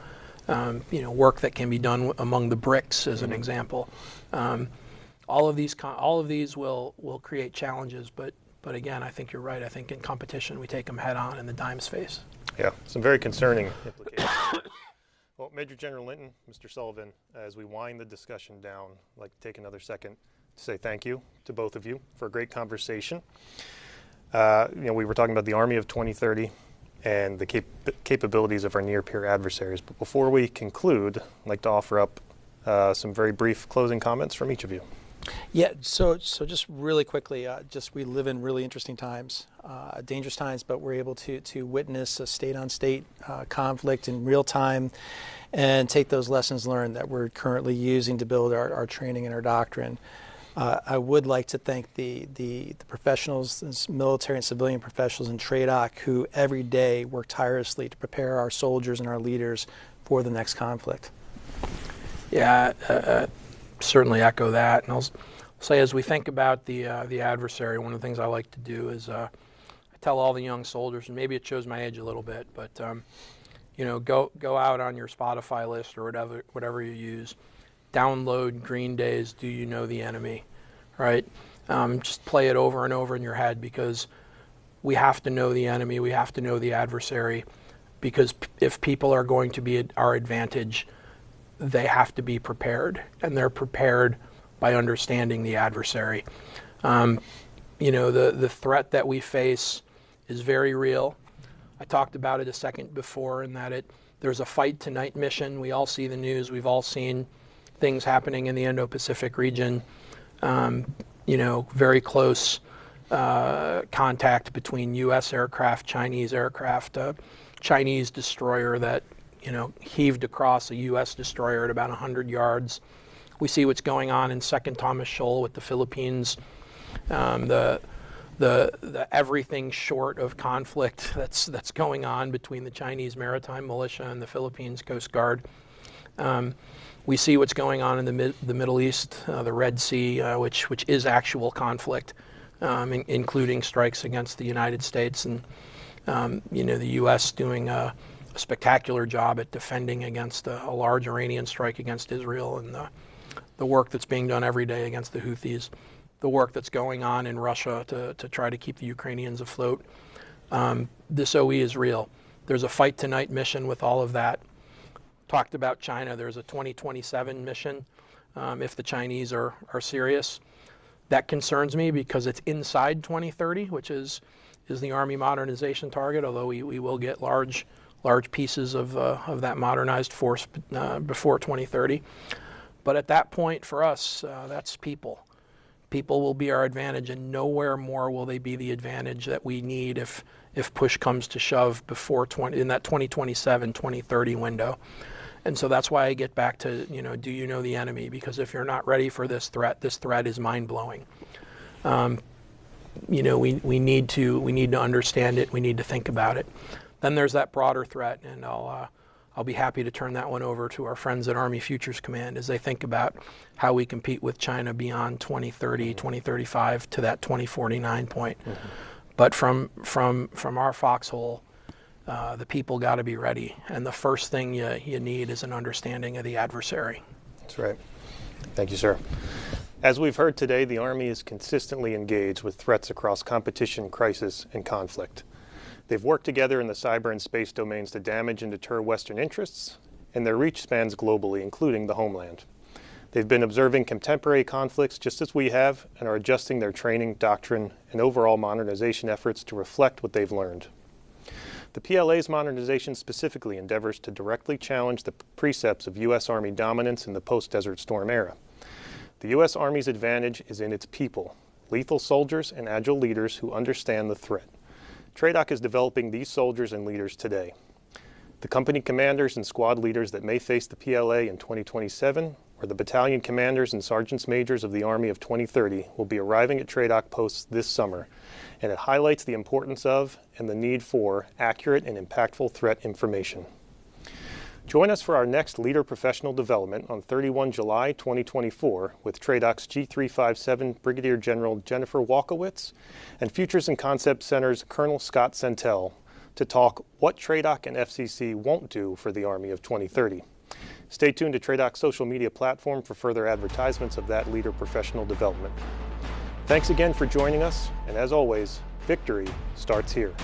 work that can be done among the BRICS, as an example. All of these will create challenges, but again, I think you're right. I think in competition we take them head on in the DIME space. Yeah, some very concerning implications. Well, Major General Linton, Mr. Sullivan, as we wind the discussion down, I'd like to take another second to say thank you to both of you for a great conversation. We were talking about the Army of 2030 and the capabilities of our near-peer adversaries. But before we conclude, I'd like to offer up some very brief closing comments from each of you. Yeah, so just really quickly, we live in really interesting times, dangerous times, but we're able to witness a state-on-state conflict in real time and take those lessons learned that we're currently using to build our training and our doctrine. I would like to thank the professionals, military and civilian professionals in TRADOC, who every day work tirelessly to prepare our soldiers and our leaders for the next conflict. Yeah, certainly echo that. And I'll say, as we think about the adversary, one of the things I like to do is I tell all the young soldiers, and maybe it shows my age a little bit, but go out on your Spotify list or whatever you use. Download Green Day's Do You Know the Enemy, right? Just play it over and over in your head, because we have to know the enemy, we have to know the adversary, because if people are going to be at our advantage, they have to be prepared, and they're prepared by understanding the adversary. The threat that we face is very real. I talked about it a second before, in that there's a fight tonight mission. We all see the news, we've all seen things happening in the Indo-Pacific region, very close contact between U.S. aircraft, Chinese aircraft, Chinese destroyer that heaved across a U.S. destroyer at about 100 yards. We see what's going on in Second Thomas Shoal with the Philippines, the everything short of conflict that's going on between the Chinese Maritime Militia and the Philippines Coast Guard. We see what's going on in the Middle East, the Red Sea, which is actual conflict, including strikes against the United States, and the U.S. doing a spectacular job at defending against a large Iranian strike against Israel, and the work that's being done every day against the Houthis, the work that's going on in Russia to try to keep the Ukrainians afloat. This OE is real. There's a fight tonight mission with all of that. Talked about China. There's a 2027 mission if the Chinese are serious. That concerns me, because it's inside 2030, which is the Army modernization target, although we will get large pieces of that modernized force before 2030. But at that point, for us, that's people. People will be our advantage, and nowhere more will they be the advantage that we need if push comes to shove before in that 2027, 2030 window. And so that's why I get back to, do you know the enemy? Because if you're not ready for this threat is mind-blowing. We need to understand it. We need to think about it. Then there's that broader threat, and I'll be happy to turn that one over to our friends at Army Futures Command as they think about how we compete with China beyond 2030, 2035 to that 2049 point. Mm-hmm. But from our foxhole, the people got to be ready, and the first thing you need is an understanding of the adversary. That's right. Thank you, sir. As we've heard today, the Army is consistently engaged with threats across competition, crisis, and conflict. They've worked together in the cyber and space domains to damage and deter Western interests, and their reach spans globally, including the homeland. They've been observing contemporary conflicts just as we have, and are adjusting their training, doctrine, and overall modernization efforts to reflect what they've learned. The PLA's modernization specifically endeavors to directly challenge the precepts of U.S. Army dominance in the post-Desert Storm era. The U.S. Army's advantage is in its people, lethal soldiers and agile leaders who understand the threat. TRADOC is developing these soldiers and leaders today. The company commanders and squad leaders that may face the PLA in 2027, or the battalion commanders and sergeants majors of the Army of 2030 will be arriving at TRADOC posts this summer, and it highlights the importance of and the need for accurate and impactful threat information. Join us for our next Leader Professional Development on 31 July 2024 with TRADOC's G357 Brigadier General Jennifer Walkowitz and Futures and Concept Center's Colonel Scott Centel to talk what TRADOC and FCC won't do for the Army of 2030. Stay tuned to TRADOC's social media platform for further advertisements of that Leader Professional Development. Thanks again for joining us, and as always, victory starts here.